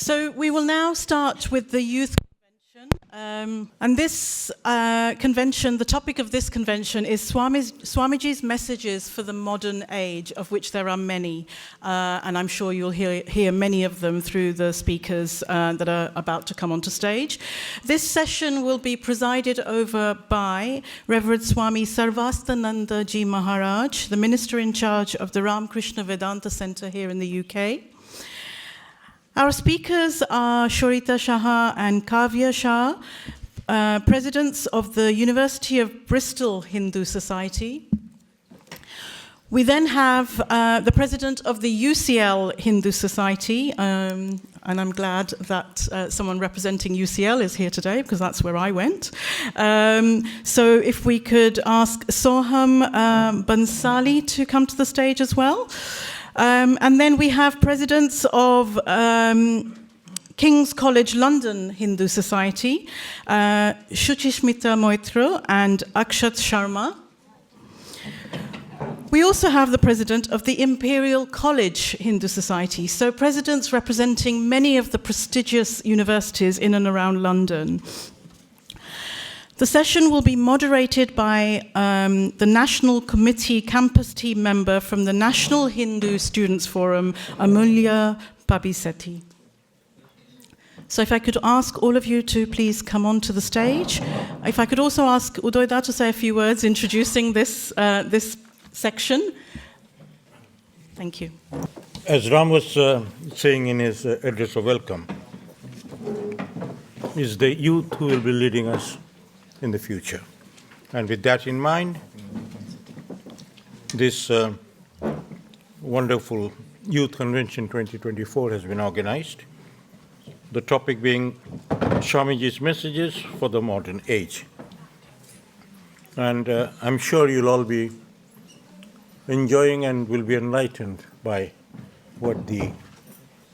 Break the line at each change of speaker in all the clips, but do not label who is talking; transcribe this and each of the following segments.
So we will now start with the youth convention. And this convention, the topic of this convention is Swamiji's messages for the modern age, of which there are many. And I'm sure you'll hear many of them through the speakers that are about to come onto stage. This session will be presided over by Reverend Swami Sarvastananda Ji Maharaj, the minister in charge of the Ramakrishna Vedanta Center here in the UK. Our speakers are Shorita Shah and Kavya Shah, presidents of the University of Bristol Hindu Society. We then have the president of the UCL Hindu Society, and I'm glad that someone representing UCL is here today, because that's where I went. So if we could ask Soham Bansali to come to the stage as well. And then we have presidents of King's College London Hindu Society, Shuchishmita Moitra and Akshat Sharma. We also have the president of the Imperial College Hindu Society, so presidents representing many of the prestigious universities in and around London. The session will be moderated by the National Committee Campus Team member from the National Hindu Students Forum, Amulya Pabisetti. So if I could ask all of you to please come onto the stage. If I could also ask Udoida to say a few words introducing this section. Thank you.
As Ram was saying in his address of welcome, is the youth who will be leading us in the future. And with that in mind, this wonderful Youth Convention 2024 has been organized. The topic being Swamiji's messages for the modern age. And I'm sure you'll all be enjoying and will be enlightened by what the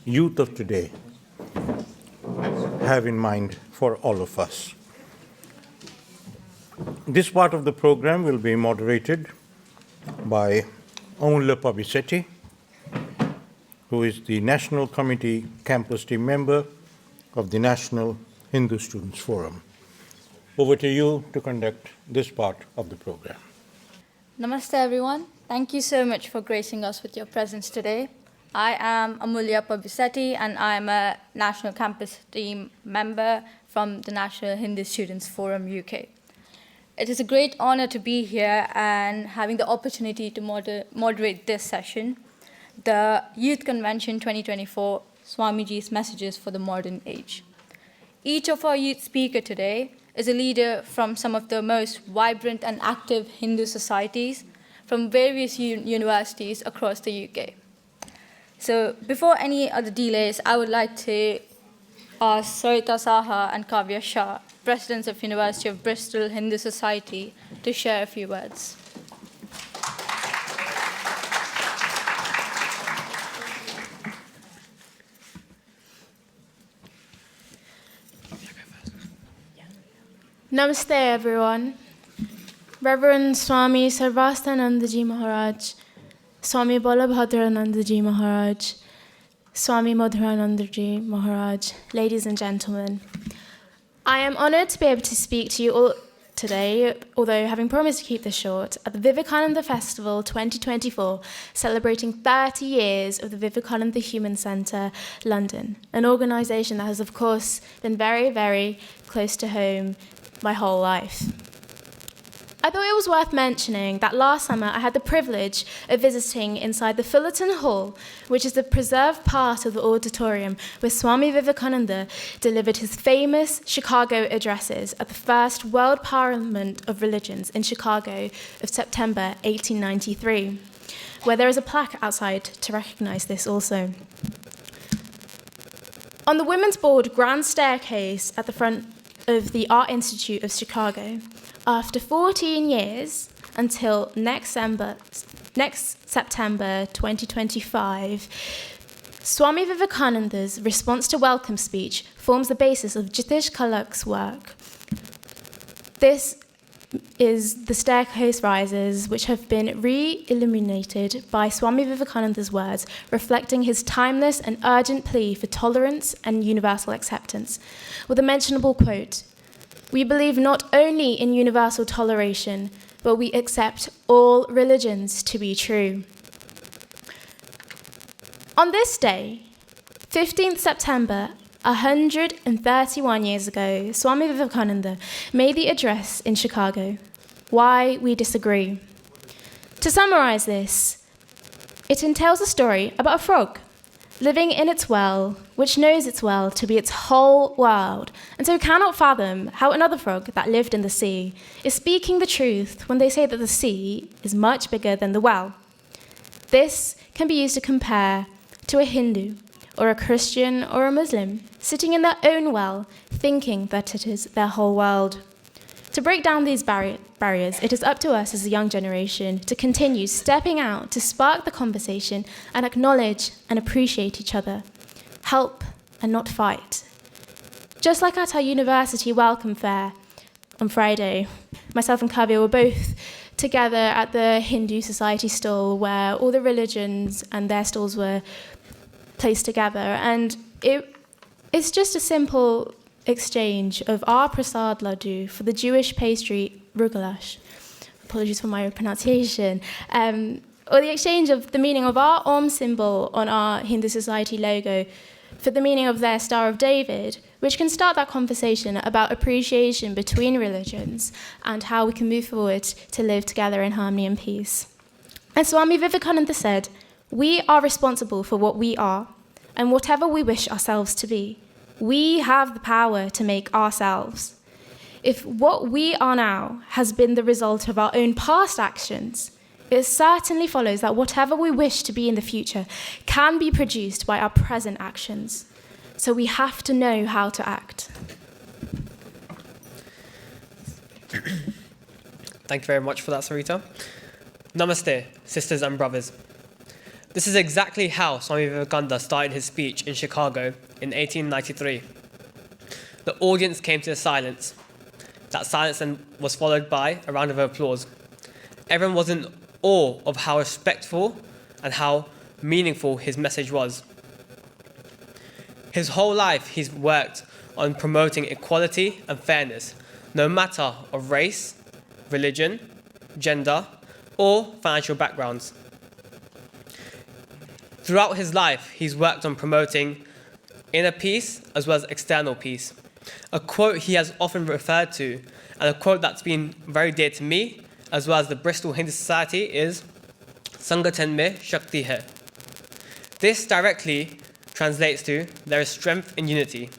youth of today have in mind for all of us. This part of the program will be moderated by Amulya Pabisetti, who is the National Committee Campus Team member of the National Hindu Students Forum. Over to you to conduct this part of the program.
Namaste everyone. Thank you so much for gracing us with your presence today. I am Amulya Pabisetti and I am a National Campus Team member from the National Hindu Students Forum UK. It is a great honor to be here and having the opportunity to moderate this session, the Youth Convention 2024, Swamiji's Messages for the Modern Age. Each of our youth speakers today is a leader from some of the most vibrant and active Hindu societies from various universities across the UK. So before any other delays, I would like to ask Shorita Shah and Kavya Shah, presidents of University of Bristol Hindu Society, to share a few words.
Namaste everyone. Reverend Swami Sarvastananda Ji Maharaj, Swami Balabhadrananda Ji Maharaj, Swami Madhurananda Ji Maharaj, ladies and gentlemen. I am honoured to be able to speak to you all today, although having promised to keep this short, at the Vivekananda Festival 2024, celebrating 30 years of the Vivekananda Human Centre, London, an organisation that has, of course, been very, very close to home my whole life. I thought it was worth mentioning that last summer I had the privilege of visiting inside the Fullerton Hall, which is the preserved part of the auditorium where Swami Vivekananda delivered his famous Chicago addresses at the first World Parliament of Religions in Chicago of September 1893, where there is a plaque outside to recognise this also. On the Women's Board Grand Staircase at the front of the Art Institute of Chicago, after 14 years, until next September 2025, Swami Vivekananda's response to welcome speech forms the basis of Jitesh Kalak's work. This is the staircase rises, which have been re-illuminated by Swami Vivekananda's words, reflecting his timeless and urgent plea for tolerance and universal acceptance, with a mentionable quote, "We believe not only in universal toleration, but we accept all religions to be true." On this day, 15th September, 131 years ago, Swami Vivekananda made the address in Chicago, "Why We Disagree." To summarize this, it entails a story about a frog living in its well, which knows its well to be its whole world, and so cannot fathom how another frog that lived in the sea is speaking the truth when they say that the sea is much bigger than the well. This can be used to compare to a Hindu or a Christian or a Muslim sitting in their own well, thinking that it is their whole world. To break down these barriers, it is up to us as a young generation to continue stepping out to spark the conversation and acknowledge and appreciate each other. Help and not fight. Just like at our university welcome fair on Friday, myself and Kavya were both together at the Hindu Society stall where all the religions and their stalls were placed together, and it's just a simple exchange of our prasad laddu for the Jewish pastry rugalash. Apologies for my pronunciation. Or the exchange of the meaning of our Om symbol on our Hindu Society logo for the meaning of their Star of David, which can start that conversation about appreciation between religions and how we can move forward to live together in harmony and peace. As Swami Vivekananda said, "We are responsible for what we are, and whatever we wish ourselves to be, we have the power to make ourselves. If what we are now has been the result of our own past actions, it certainly follows that whatever we wish to be in the future can be produced by our present actions. So we have to know how to act."
Thank you very much for that, Sarita. Namaste, sisters and brothers. This is exactly how Swami Vivekananda started his speech in Chicago in 1893. The audience came to a silence. That silence then was followed by a round of applause. Everyone was in awe of how respectful and how meaningful his message was. His whole life he's worked on promoting equality and fairness, no matter of race, religion, gender, or financial backgrounds. Throughout his life, he's worked on promoting inner peace as well as external peace. A quote he has often referred to, and a quote that's been very dear to me, as well as the Bristol Hindu Society, is "Sangatan mein Shakti hai." This directly translates to, there is strength in unity.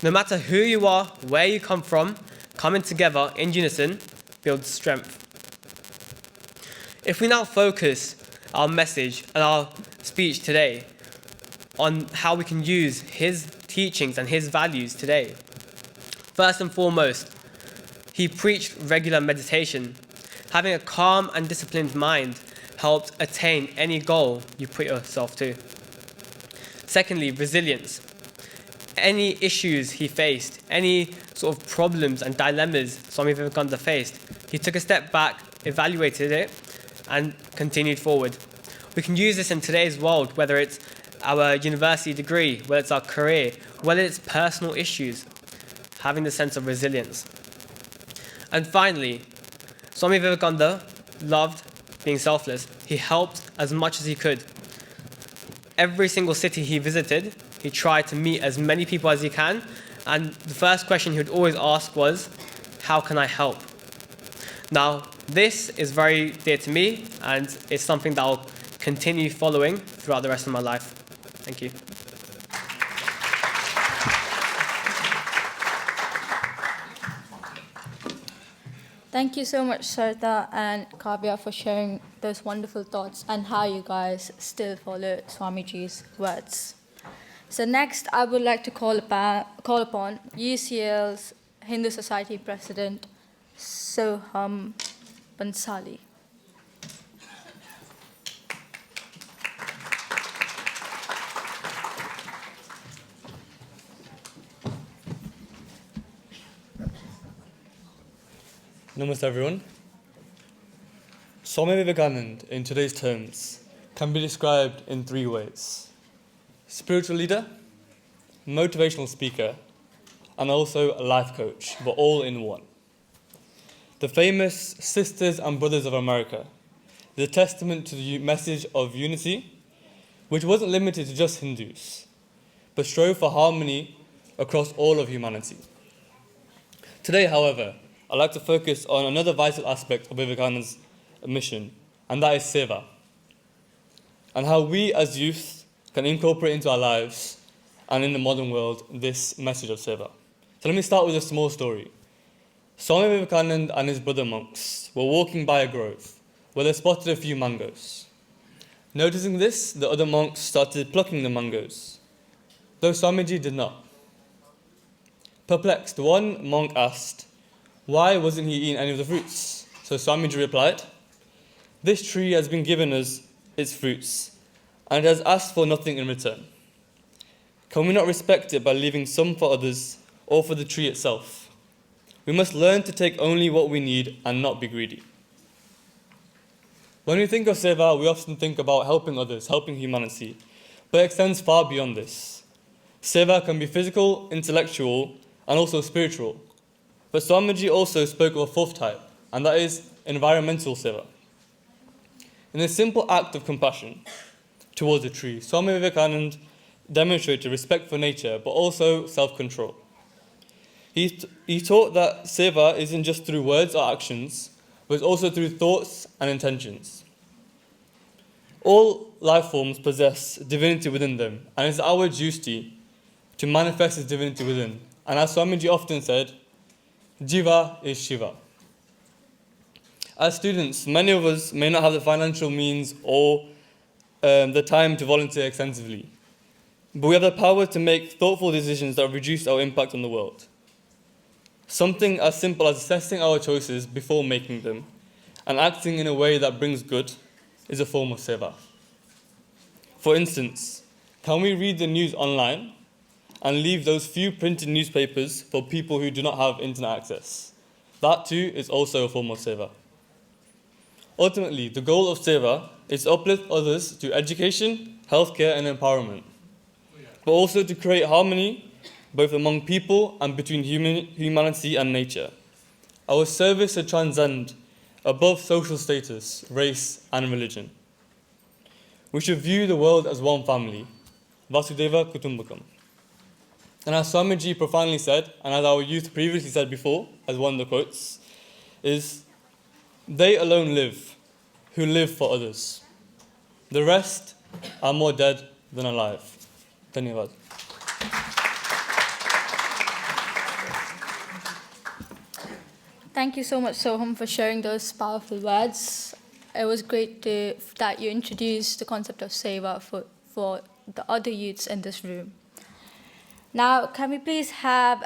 No matter who you are, where you come from, coming together in unison builds strength. If we now focus our message and our speech today on how we can use his teachings and his values today. First and foremost, he preached regular meditation. Having a calm and disciplined mind helped attain any goal you put yourself to. Secondly, resilience. Any issues he faced, any sort of problems and dilemmas Swami Vivekananda faced, he took a step back, evaluated it, and continued forward. We can use this in today's world, whether it's our university degree, whether it's our career, whether it's personal issues, having the sense of resilience. And finally, Swami Vivekananda loved being selfless. He helped as much as he could. Every single city he visited, he tried to meet as many people as he can, and the first question he would always ask was, "How can I help?" Now, this is very dear to me, and it's something that I'll continue following throughout the rest of my life. Thank you.
Thank you so much, Sarita and Kavya, for sharing those wonderful thoughts and how you guys still follow Swamiji's words. So next, I would like to call upon UCL's Hindu Society President, Soham Bansali.
Namaste everyone. Swami Vivekananda, in today's terms, can be described in three ways: spiritual leader, motivational speaker, and also a life coach, but all in one. The famous Sisters and Brothers of America is a testament to the message of unity, which wasn't limited to just Hindus, but strove for harmony across all of humanity. Today, however, I'd like to focus on another vital aspect of Vivekananda's mission, and that is seva, and how we as youth can incorporate into our lives and in the modern world this message of seva. So let me start with a small story. Swami Vivekananda and his brother monks were walking by a grove where they spotted a few mangoes. Noticing this, the other monks started plucking the mangoes, though Swamiji did not. Perplexed, one monk asked, why wasn't he eating any of the fruits? So Swamiji replied, this tree has been given us its fruits, and it has asked for nothing in return. Can we not respect it by leaving some for others or for the tree itself? We must learn to take only what we need and not be greedy. When we think of seva, we often think about helping others, helping humanity, but it extends far beyond this. Seva can be physical, intellectual, and also spiritual. But Swamiji also spoke of a fourth type, and that is environmental seva. In a simple act of compassion towards a tree, Swami Vivekananda demonstrated respect for nature, but also self-control. He taught that seva isn't just through words or actions, but it's also through thoughts and intentions. All life forms possess divinity within them, and it's our duty to manifest this divinity within. And as Swamiji often said, Jiva is Shiva. As students, many of us may not have the financial means or the time to volunteer extensively, but we have the power to make thoughtful decisions that reduce our impact on the world. Something as simple as assessing our choices before making them and acting in a way that brings good is a form of seva. For instance, can we read the news online and leave those few printed newspapers for people who do not have internet access? That too is also a form of seva. Ultimately, the goal of seva is to uplift others through education, healthcare, and empowerment, but also to create harmony both among people and between humanity and nature. Our service should transcend above social status, race, and religion. We should view the world as one family, Vasudeva Kutumbakam. And as Swamiji profoundly said, and as our youth previously said before, as one of the quotes, is, they alone live, who live for others. The rest are more dead than alive. Dhanyavad.
Thank you so much, Soham, for sharing those powerful words. It was great that you introduced the concept of seva for the other youths in this room. Now, can we please have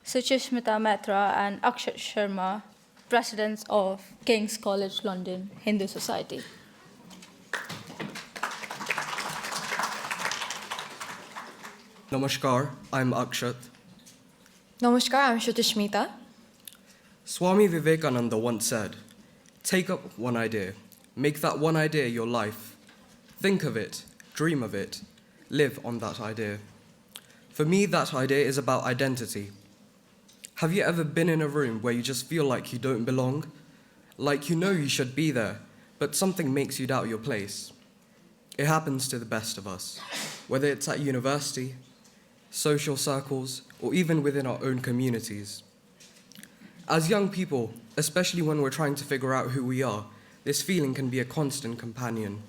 Suchishmita Mehta and Akshat Sharma, presidents of King's College London Hindu Society.
Namaskar, I'm Akshat.
Namaskar, I'm Shutishmita.
Swami Vivekananda once said, take up one idea, make that one idea your life. Think of it, dream of it, live on that idea. For me, that idea is about identity. Have you ever been in a room where you just feel like you don't belong? Like you know you should be there, but something makes you doubt your place? It happens to the best of us, whether it's at university, social circles, or even within our own communities. As young people, especially when we're trying to figure out who we are, this feeling can be a constant companion.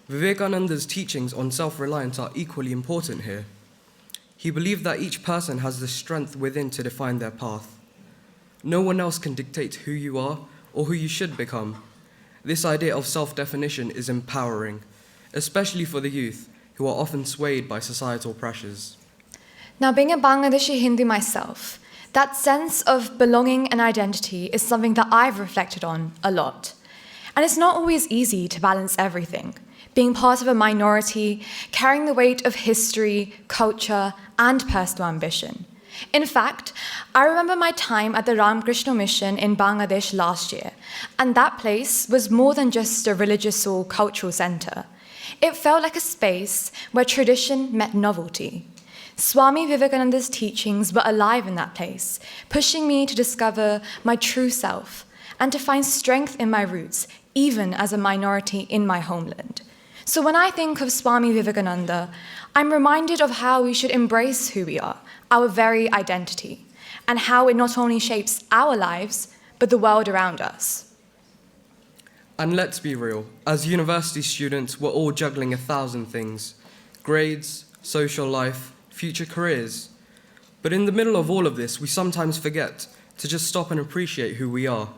Vivekananda's teachings on self-reliance are equally important here. He believed that each person has the strength within to define their path. No one else can dictate who you are or who you should become. This idea of self-definition is empowering, especially for the youth who are often swayed by societal pressures.
Now, being a Bangladeshi Hindu myself, that sense of belonging and identity is something that I've reflected on a lot. And it's not always easy to balance everything. Being part of a minority, carrying the weight of history, culture, and personal ambition. In fact, I remember my time at the Ramakrishna Mission in Bangladesh last year, and that place was more than just a religious or cultural center. It felt like a space where tradition met novelty. Swami Vivekananda's teachings were alive in that place, pushing me to discover my true self and to find strength in my roots, even as a minority in my homeland. So when I think of Swami Vivekananda, I'm reminded of how we should embrace who we are, our very identity, and how it not only shapes our lives, but the world around us.
And let's be real, as university students, we're all juggling 1,000 things: grades, social life, future careers. But in the middle of all of this, we sometimes forget to just stop and appreciate who we are.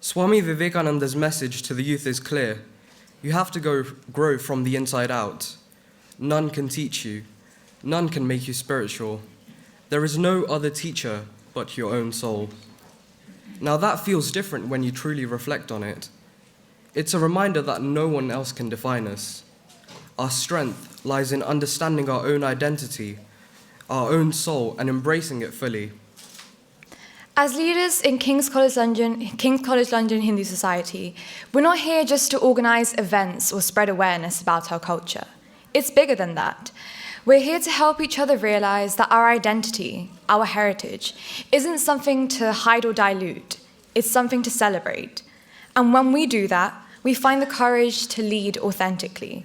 Swami Vivekananda's message to the youth is clear. You have to grow from the inside out. None can teach you. None can make you spiritual. There is no other teacher but your own soul. Now that feels different when you truly reflect on it. It's a reminder that no one else can define us. Our strength lies in understanding our own identity, our own soul, and embracing it fully.
As leaders in King's College London Hindu Society, we're not here just to organize events or spread awareness about our culture. It's bigger than that. We're here to help each other realize that our identity, our heritage, isn't something to hide or dilute. It's something to celebrate. And when we do that, we find the courage to lead authentically.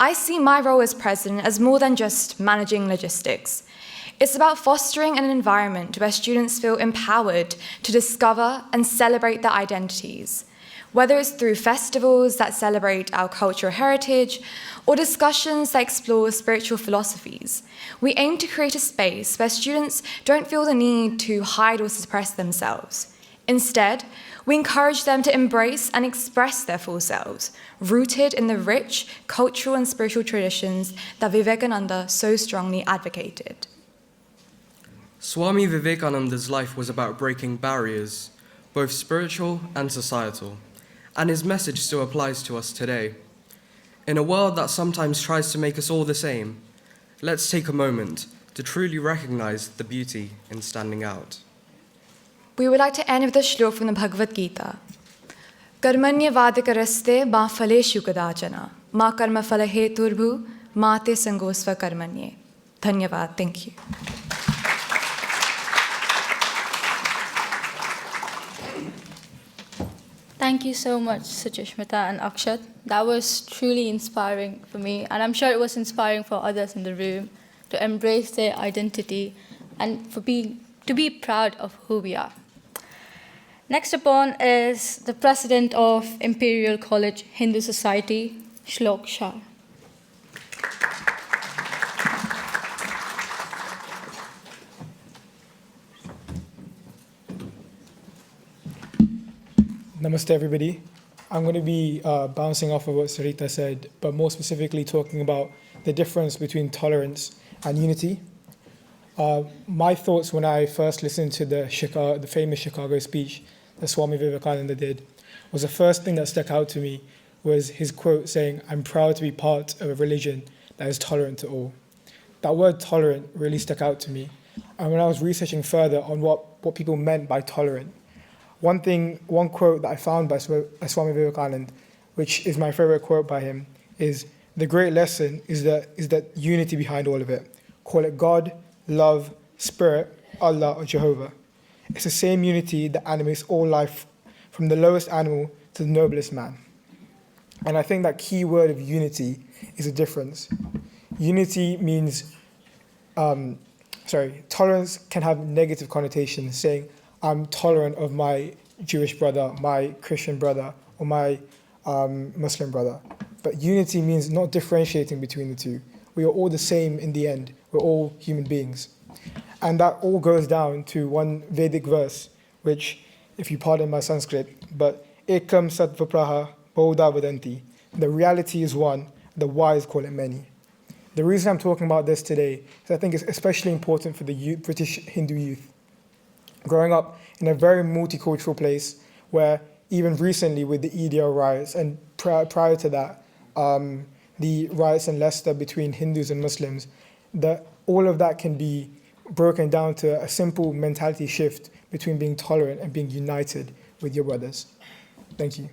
I see my role as president as more than just managing logistics. It's about fostering an environment where students feel empowered to discover and celebrate their identities, whether it's through festivals that celebrate our cultural heritage or discussions that explore spiritual philosophies. We aim to create a space where students don't feel the need to hide or suppress themselves. Instead, we encourage them to embrace and express their full selves, rooted in the rich cultural and spiritual traditions that Vivekananda so strongly advocated.
Swami Vivekananda's life was about breaking barriers, both spiritual and societal, and his message still applies to us today. In a world that sometimes tries to make us all the same, let's take a moment to truly recognize the beauty in standing out.
We would like to end with a shlok from the Bhagavad Gita. Karmanya vadikaraste ma phaleshu kadachana, ma karma phalaheturbhu, ma te sangosva karmanye. Dhanyavad. Thank you.
Thank you so much, Suchishmita and Akshat. That was truly inspiring for me, and I'm sure it was inspiring for others in the room to embrace their identity and to be proud of who we are. Next upon is the President of Imperial College Hindu Society, Shlok Shah.
Namaste, everybody. I'm going to be bouncing off of what Sarita said, but more specifically talking about the difference between tolerance and unity. My thoughts when I first listened to the famous Chicago speech that Swami Vivekananda did was the first thing that stuck out to me was his quote saying, "I'm proud to be part of a religion that is tolerant to all." That word tolerant really stuck out to me. And when I was researching further on what people meant by tolerant, one quote that I found by Swami Vivekananda, which is my favorite quote by him, is, "The great lesson is that unity behind all of it. Call it God, love, spirit, Allah, or Jehovah. It's the same unity that animates all life, from the lowest animal to the noblest man." And I think that key word of unity is a difference. Unity means, tolerance can have negative connotations, saying, I'm tolerant of my Jewish brother, my Christian brother, or my Muslim brother. But unity means not differentiating between the two. We are all the same in the end. We're all human beings. And that all goes down to one Vedic verse, which, if you pardon my Sanskrit, but ekam satvapraha bodha vadanti. The reality is one, the wise call it many. The reason I'm talking about this today is I think it's especially important for the British Hindu youth. Growing up in a very multicultural place where even recently with the EDL riots and prior to that, the riots in Leicester between Hindus and Muslims, that all of that can be broken down to a simple mentality shift between being tolerant and being united with your brothers. Thank you.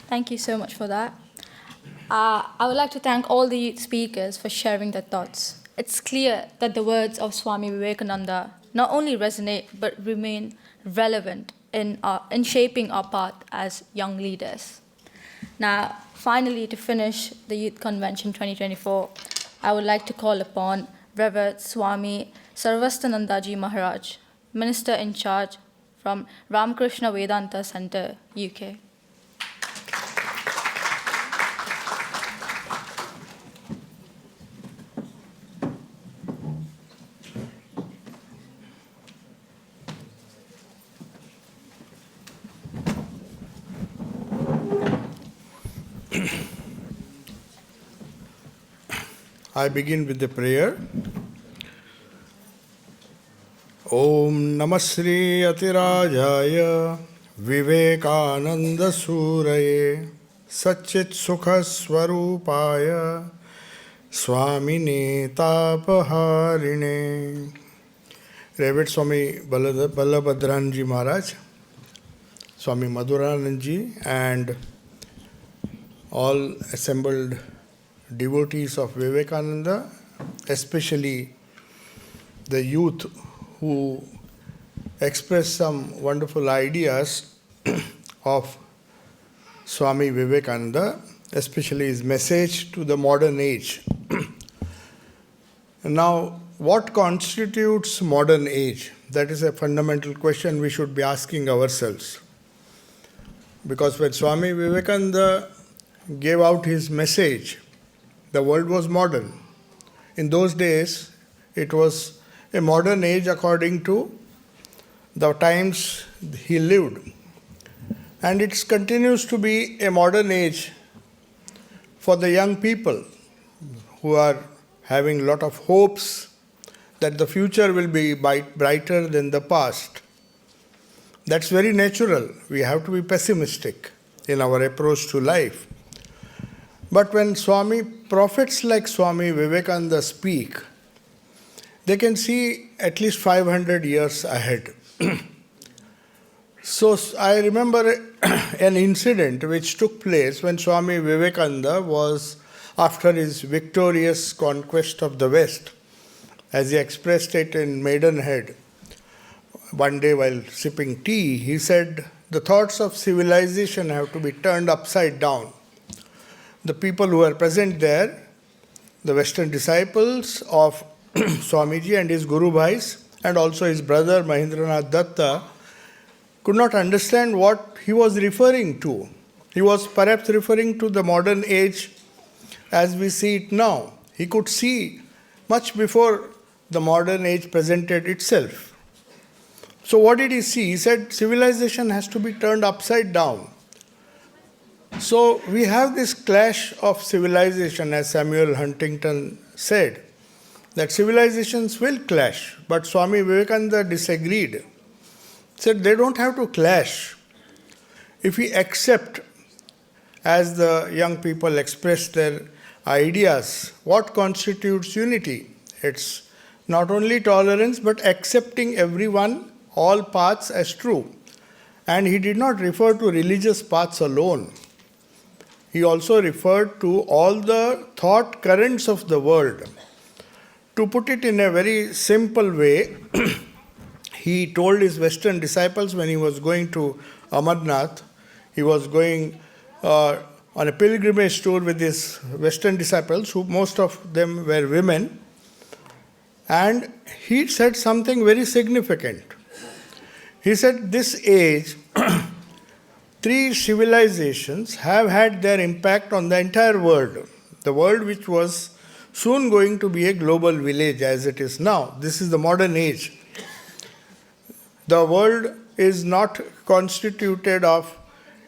Thank you so much for that. I would like to thank all the speakers for sharing their thoughts. It's clear that the words of Swami Vivekananda not only resonate but remain relevant in shaping our path as young leaders. Now, finally, to finish the Youth Convention 2024, I would like to call upon Reverend Swami Sarvastanandaji Maharaj, Minister in Charge from Ramakrishna Vedanta Center, UK.
I begin with the prayer. Om Namah Shri Atirajaya Vivekananda Suraye Satchit Sukha Swarupaya Swamine Tapaharine. Revered Swami Balabhadranji Maharaj, Swami Madhuranandji, and all assembled devotees of Vivekananda, especially the youth who express some wonderful ideas of Swami Vivekananda, especially his message to the modern age. Now, what constitutes modern age? That is a fundamental question we should be asking ourselves. Because when Swami Vivekananda gave out his message, the world was modern. In those days, it was a modern age according to the times he lived. And it continues to be a modern age for the young people who are having a lot of hopes that the future will be brighter than the past. That's very natural. We have to be pessimistic in our approach to life. But when prophets like Swami Vivekananda speak, they can see at least 500 years ahead. So I remember an incident which took place when Swami Vivekananda was, after his victorious conquest of the West, as he expressed it in Maidenhead, one day while sipping tea, he said, the thoughts of civilization have to be turned upside down. The people who were present there, the Western disciples of Swamiji and his Guru Bhais, and also his brother Mahendranath Datta, could not understand what he was referring to. He was perhaps referring to the modern age as we see it now. He could see much before the modern age presented itself. So what did he see? He said civilization has to be turned upside down. So we have this clash of civilization, as Samuel Huntington said, that civilizations will clash. But Swami Vivekananda disagreed. He said they don't have to clash. If we accept, as the young people express their ideas, what constitutes unity? It's not only tolerance, but accepting everyone, all paths as true. And he did not refer to religious paths alone. He also referred to all the thought currents of the world. To put it in a very simple way, he told his Western disciples when he was going to Amarnath, he was going on a pilgrimage tour with his Western disciples, who most of them were women, and he said something very significant. He said, this age, 3 civilizations have had their impact on the entire world. The world which was soon going to be a global village as it is now. This is the modern age. The world is not constituted of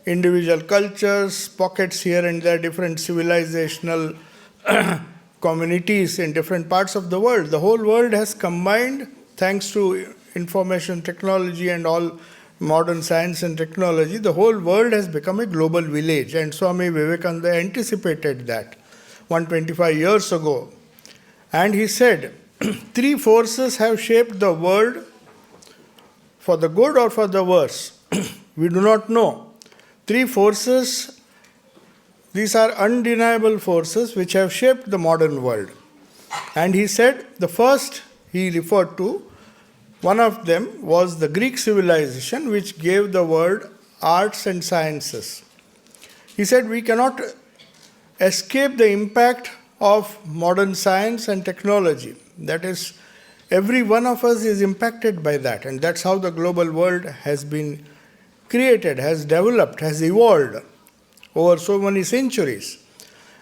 individual cultures, pockets here and there, different civilizational communities in different parts of the world. The whole world has combined, thanks to information technology and all modern science and technology, the whole world has become a global village. And Swami Vivekananda anticipated that 125 years ago. And he said, three forces have shaped the world for the good or for the worse. We do not know. Three forces, these are undeniable forces which have shaped the modern world. And he said the first he referred to, one of them was the Greek civilization which gave the world arts and sciences. He said we cannot escape the impact of modern science and technology. That is, every one of us is impacted by that, and that's how the global world has been created, has developed, has evolved over so many centuries.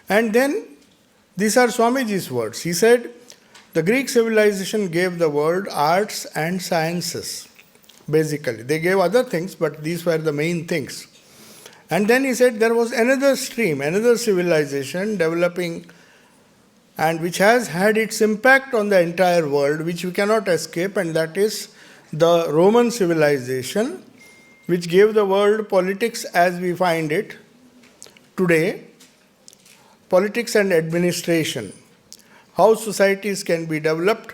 And then, these are Swamiji's words. He said, the Greek civilization gave the world arts and sciences, basically. They gave other things, but these were the main things. And then he said there was another stream, another civilization developing, and which has had its impact on the entire world, which we cannot escape, and that is the Roman civilization, which gave the world politics as we find it today, politics and administration, how societies can be developed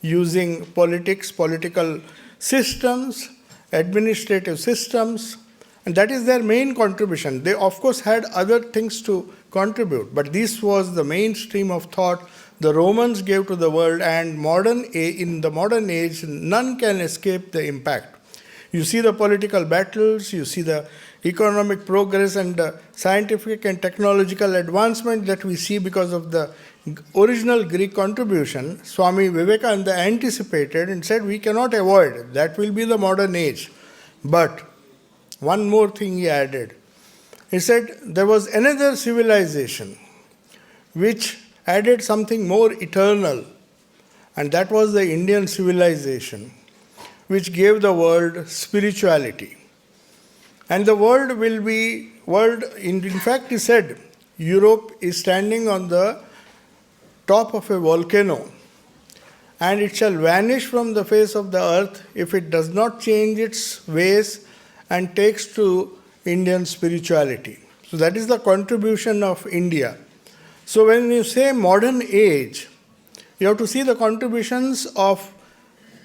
using politics, political systems, administrative systems, and that is their main contribution. They, of course, had other things to contribute, but this was the mainstream of thought the Romans gave to the world, and in the modern age, none can escape the impact. You see the political battles, you see the economic progress and the scientific and technological advancement that we see because of the original Greek contribution. Swami Vivekananda anticipated and said we cannot avoid, that will be the modern age. But one more thing he added. He said there was another civilization which added something more eternal, and that was the Indian civilization, which gave the world spirituality. And the world in fact he said, Europe is standing on the top of a volcano, and it shall vanish from the face of the earth if it does not change its ways and takes to Indian spirituality. So that is the contribution of India. So when you say modern age, you have to see the contributions of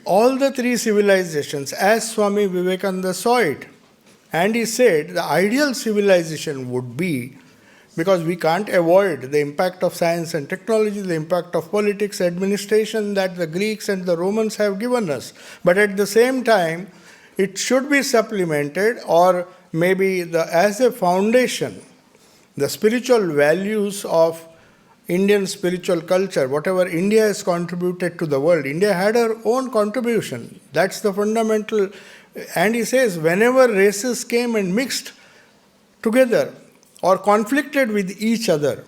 all the three civilizations as Swami Vivekananda saw it. And he said the ideal civilization would be, because we can't avoid the impact of science and technology, the impact of politics, administration that the Greeks and the Romans have given us. But at the same time, it should be supplemented, or maybe as a foundation, the spiritual values of Indian spiritual culture, whatever India has contributed to the world. India had her own contribution. That's the fundamental. And he says, whenever races came and mixed together or conflicted with each other,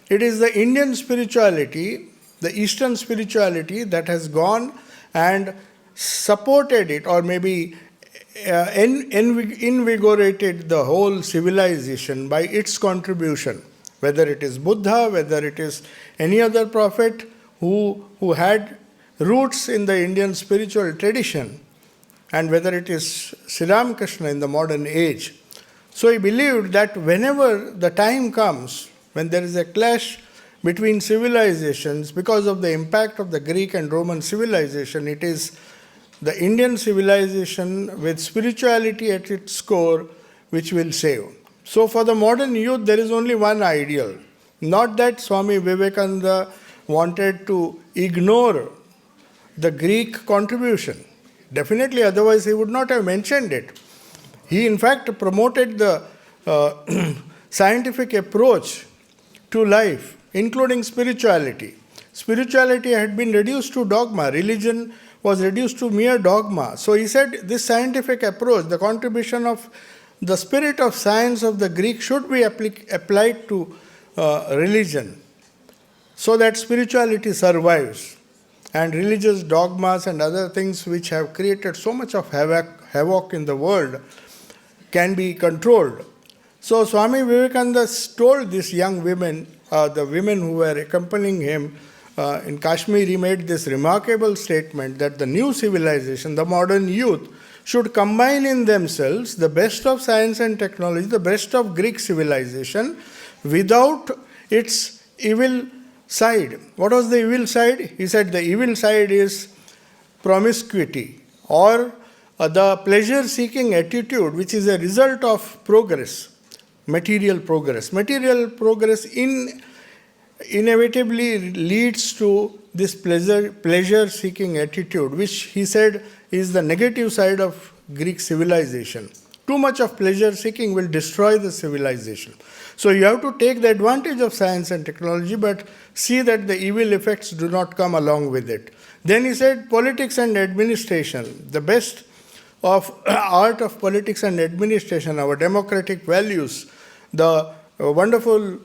it is the Indian spirituality, the Eastern spirituality that has gone and supported it, or maybe invigorated the whole civilization by its contribution. Whether it is Buddha, whether it is any other prophet who had roots in the Indian spiritual tradition, and whether it is Sri Ramakrishna in the modern age. So he believed that whenever the time comes, when there is a clash between civilizations because of the impact of the Greek and Roman civilization, it is the Indian civilization with spirituality at its core which will save. So for the modern youth, there is only one ideal. Not that Swami Vivekananda wanted to ignore the Greek contribution. Definitely, otherwise he would not have mentioned it. He in fact promoted the scientific approach to life, including spirituality. Spirituality had been reduced to dogma. Religion was reduced to mere dogma. So he said this scientific approach, the contribution of the spirit of science of the Greek should be applied to religion so that spirituality survives. And religious dogmas and other things which have created so much of havoc in the world can be controlled. So Swami Vivekananda told these young women, the women who were accompanying him in Kashmir, he made this remarkable statement that the new civilization, the modern youth, should combine in themselves the best of science and technology, the best of Greek civilization, without its evil side. What was the evil side? He said the evil side is promiscuity, or the pleasure-seeking attitude, which is a result of progress, material progress. Material progress inevitably leads to this pleasure-seeking attitude, which he said is the negative side of Greek civilization. Too much of pleasure-seeking will destroy the civilization. So you have to take the advantage of science and technology, but see that the evil effects do not come along with it. Then he said politics and administration, the best of art of politics and administration, our democratic values, the wonderful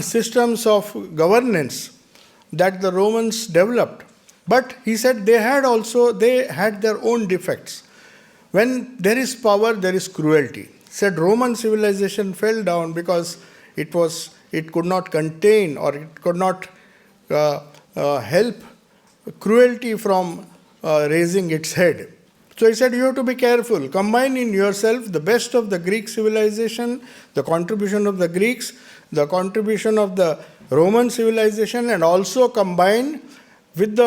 systems of governance that the Romans developed. But he said they had their own defects. When there is power, there is cruelty. Said Roman civilization fell down because it could not contain, or it could not help cruelty from raising its head. So he said you have to be careful. Combine in yourself the best of the Greek civilization, the contribution of the Greeks, the contribution of the Roman civilization, and also combine with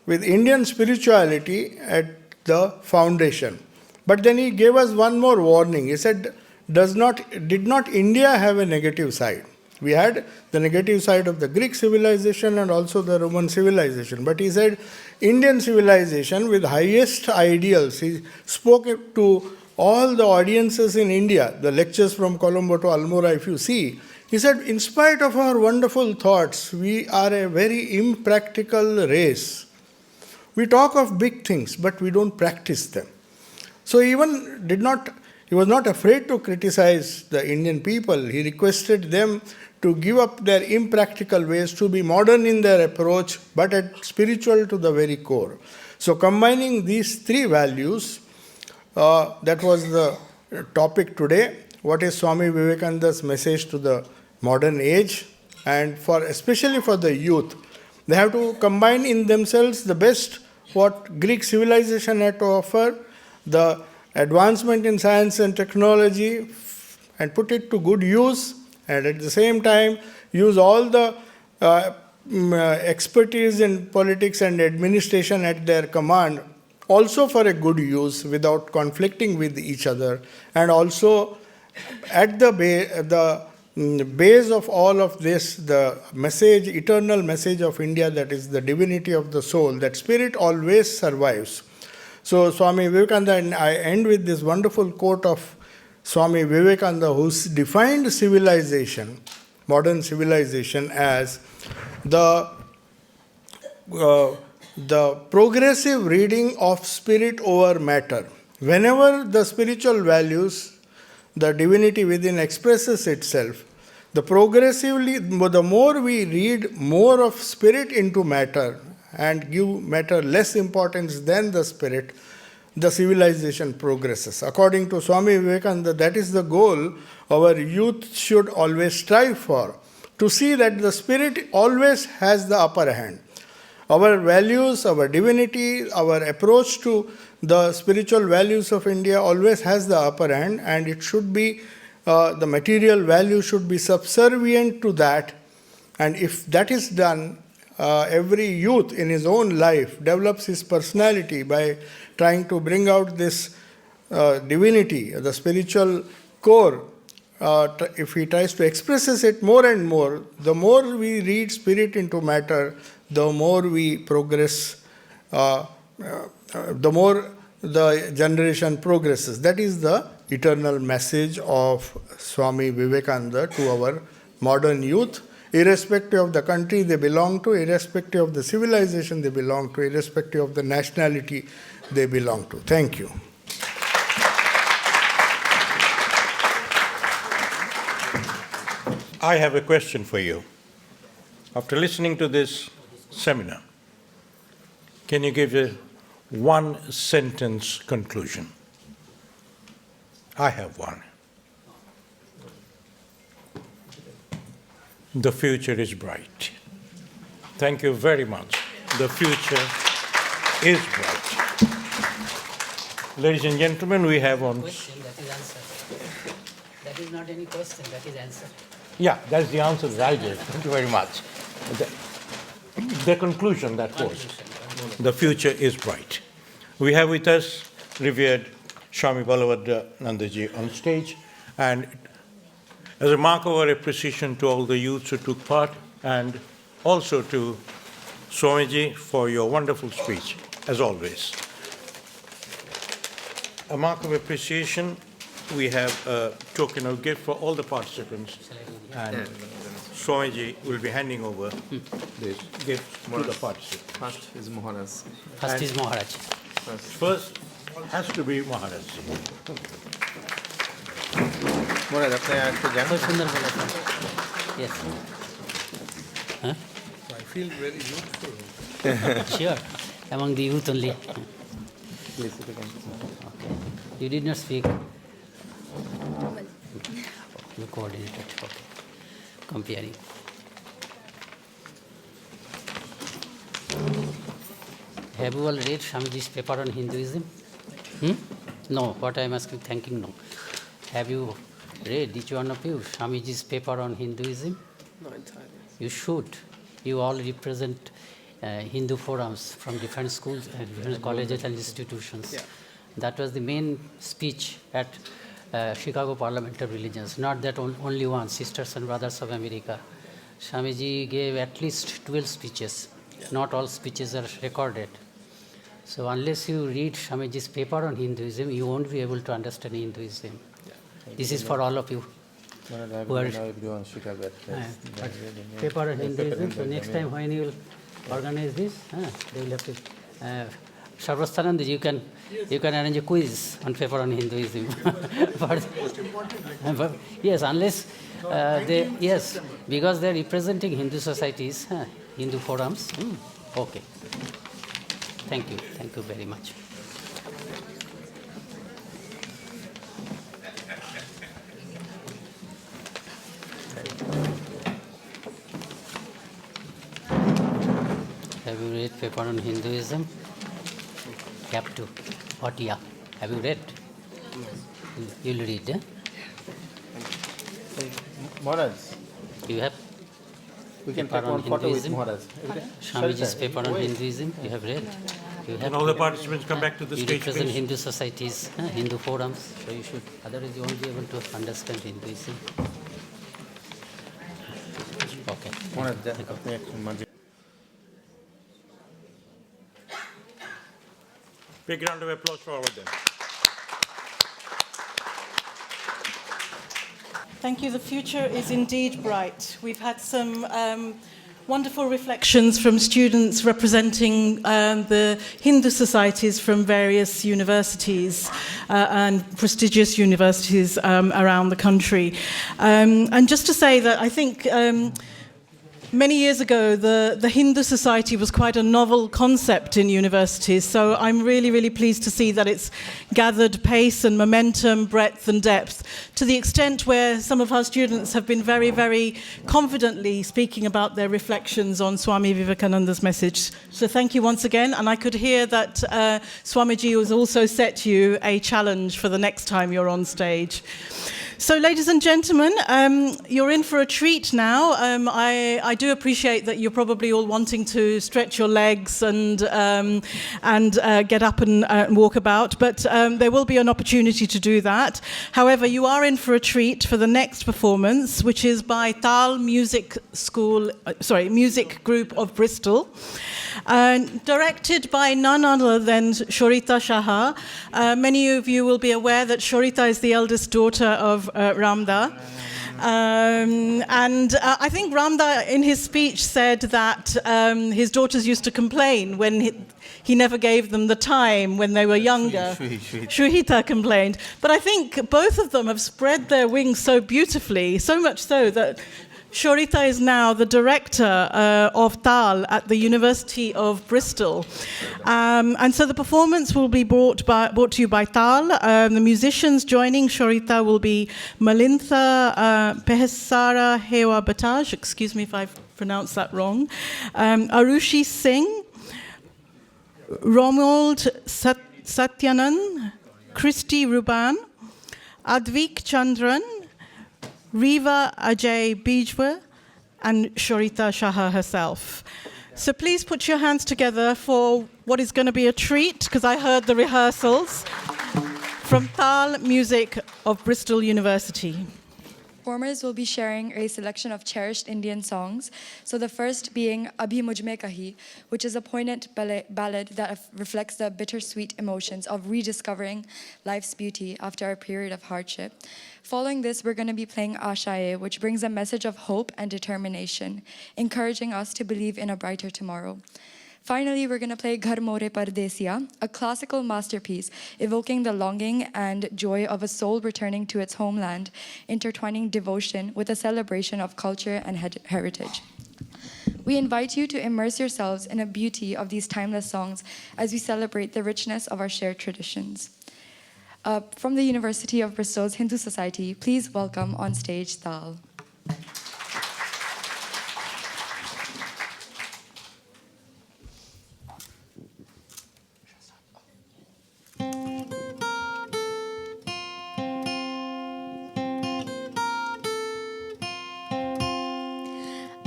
Indian spirituality at the foundation. But then he gave us one more warning. He said, did not India have a negative side? We had the negative side of the Greek civilization and also the Roman civilization. But he said, Indian civilization with highest ideals. He spoke to all the audiences in India, the lectures from Colombo to Almora, if you see. He said, in spite of our wonderful thoughts, we are a very impractical race. We talk of big things, but we don't practice them. So he was not afraid to criticize the Indian people. He requested them to give up their impractical ways, to be modern in their approach, but spiritual to the very core. So combining these three values, that was the topic today. What is Swami Vivekananda's message to the modern age? And especially for the youth, they have to combine in themselves the best what Greek civilization had to offer, the advancement in science and technology, and put it to good use, and at the same time use all the expertise in politics and administration at their command, also for a good use without conflicting with each other, and also at the base of all of this, the message, eternal message of India, that is the divinity of the soul, that spirit always survives. So Swami Vivekananda, and I end with this wonderful quote of Swami Vivekananda, who defined civilization, modern civilization, as the progressive reading of spirit over matter. Whenever the spiritual values, the divinity within expresses itself, the more we read more of spirit into matter and give matter less importance than the spirit, the civilization progresses. According to Swami Vivekananda, that is the goal our youth should always strive for, to see that the spirit always has the upper hand. Our values, our divinity, our approach to the spiritual values of India always has the upper hand, and it should be, the material value should be subservient to that. And if that is done, every youth in his own life develops his personality by trying to bring out this divinity, the spiritual core. If he tries to express it more and more, the more we read spirit into matter, the more we progress, the more the generation progresses. That is the eternal message of Swami Vivekananda to our modern youth, irrespective of the country they belong to, irrespective of the civilization they belong to, irrespective of the nationality they belong to. Thank you.
I have a question for you. After listening to this seminar, can you give a one-sentence conclusion? I have one. The future is bright. Thank you very much. The future is bright. Ladies and gentlemen, we have on...
Question, that is answer. That is not any question, that is answer.
Yeah, that's the answer that I gave. Thank you very much. The conclusion that was, the future is bright. We have with us revered Swami Balabhadraనందji on stage, and as a mark of our appreciation to all the youths who took part, and also to Swamiji for your wonderful speech, as always. A mark of appreciation, we have a token of gift for all the participants, and Swamiji will be handing over this gift to the participants.
First is Maharaj.
First is Maharaj.
First has to be Maharaj.
Maharaj, আপনি একটু যান।
খুব সুন্দর বলেছেন। Yes. Huh?
I feel very youthful.
Sure. Among the youth only.
Please, if you can.
Okay. You did not speak. You coordinated. Okay. Comparing. Have you all read Swamiji's paper on Hinduism? No. What I am asking, thanking, no. Have you read, each one of you, Swamiji's paper on Hinduism?
No, entirely.
You should. You all represent Hindu forums from different schools and different colleges and institutions.
Yeah.
That was the main speech at Chicago Parliament of Religions. Not that only one, Sisters and Brothers of America. Swamiji gave at least 12 speeches. Yeah. Not all speeches are recorded. So unless you read Swamiji's paper on Hinduism, you won't be able to understand Hinduism.
Yeah.
This is for all of you. Who are, paper on Hinduism. So next time when you will organize this, they will have to. Sarvasthanand, you can arrange a quiz on paper on Hinduism. but, yes, unless yes, because they are representing Hindu societies, Hindu forums. Okay. Thank you very much. Have you read paper on Hinduism? Cap 2. What, yeah. Have you read?
Yes.
You'll read, eh?
Maharaj,
You have
we can
paper
take
on
one photo with
Hinduism?
Maharaj.
Swamiji's paper on Hinduism, you have read? You have
And all the participants come back to the
you
stage,
represent
please.
Hindu societies, Hindu forums, so you should. Otherwise, you won't be able to understand Hinduism. Okay.
Maharaj, আপনি একটু মাঝে
Big round of applause for all of them.
Thank you. The future is indeed bright. We've had some wonderful reflections from students representing the Hindu societies from various universities and prestigious universities around the country. And just to say that I think many years ago, the Hindu society was quite a novel concept in universities, so I'm really, really pleased to see that it's gathered pace and momentum, breadth and depth, to the extent where some of our students have been very, very confidently speaking about their reflections on Swami Vivekananda's message. So thank you once again, and I could hear that Swamiji has also set you a challenge for the next time you're on stage. So, ladies and gentlemen, you're in for a treat now. I do appreciate that you're probably all wanting to stretch your legs and get up and walk about, but there will be an opportunity to do that. However, you are in for a treat for the next performance, which is by Tal Music Group of Bristol. Directed by none other than Shorita Shaha. Many of you will be aware that Shorita is the eldest daughter of Ramda. I think Ramda in his speech said that his daughters used to complain when he never gave them the time when they were younger. Shuhita complained. But I think both of them have spread their wings so beautifully, so much so that Shorita is now the director of Tal at the University of Bristol. And so the performance will be brought to you by Tal. The musicians joining Shorita will be Malintha Pehesara Hewa Bataj, excuse me if I've pronounced that wrong, Arushi Singh, Romuald Satyanan, Christy Ruban, Advik Chandran, Riva Ajay Bijwa, and Shorita Shaha herself. So please put your hands together for what is going to be a treat, because I heard the rehearsals, from Tal Music of Bristol University.
Performers will be sharing a selection of cherished Indian songs. So the first being Abhi Mujhme Kahi, which is a poignant ballad that reflects the bittersweet emotions of rediscovering life's beauty after a period of hardship. Following this, we're going to be playing Ashaye, which brings a message of hope and determination, encouraging us to believe in a brighter tomorrow. Finally, we're going to play Ghar More Pardesiya, a classical masterpiece evoking the longing and joy of a soul returning to its homeland, intertwining devotion with a celebration of culture and heritage. We invite you to immerse yourselves in the beauty of these timeless songs as we celebrate the richness of our shared traditions. From the University of Bristol's Hindu Society, please welcome on stage Tal.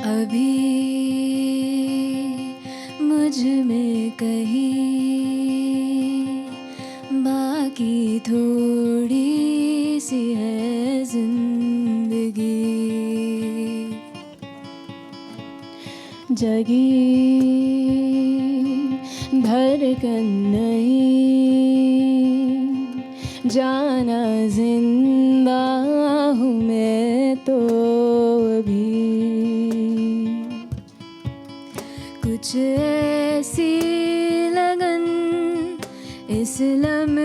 अभी मुझ में कहीं बाकी थोड़ी सी है जिंदगी जगी धड़कन नहीं जाना जिंदा हूँ मैं तो अभी कुछ ऐसी लगन इस लम्हे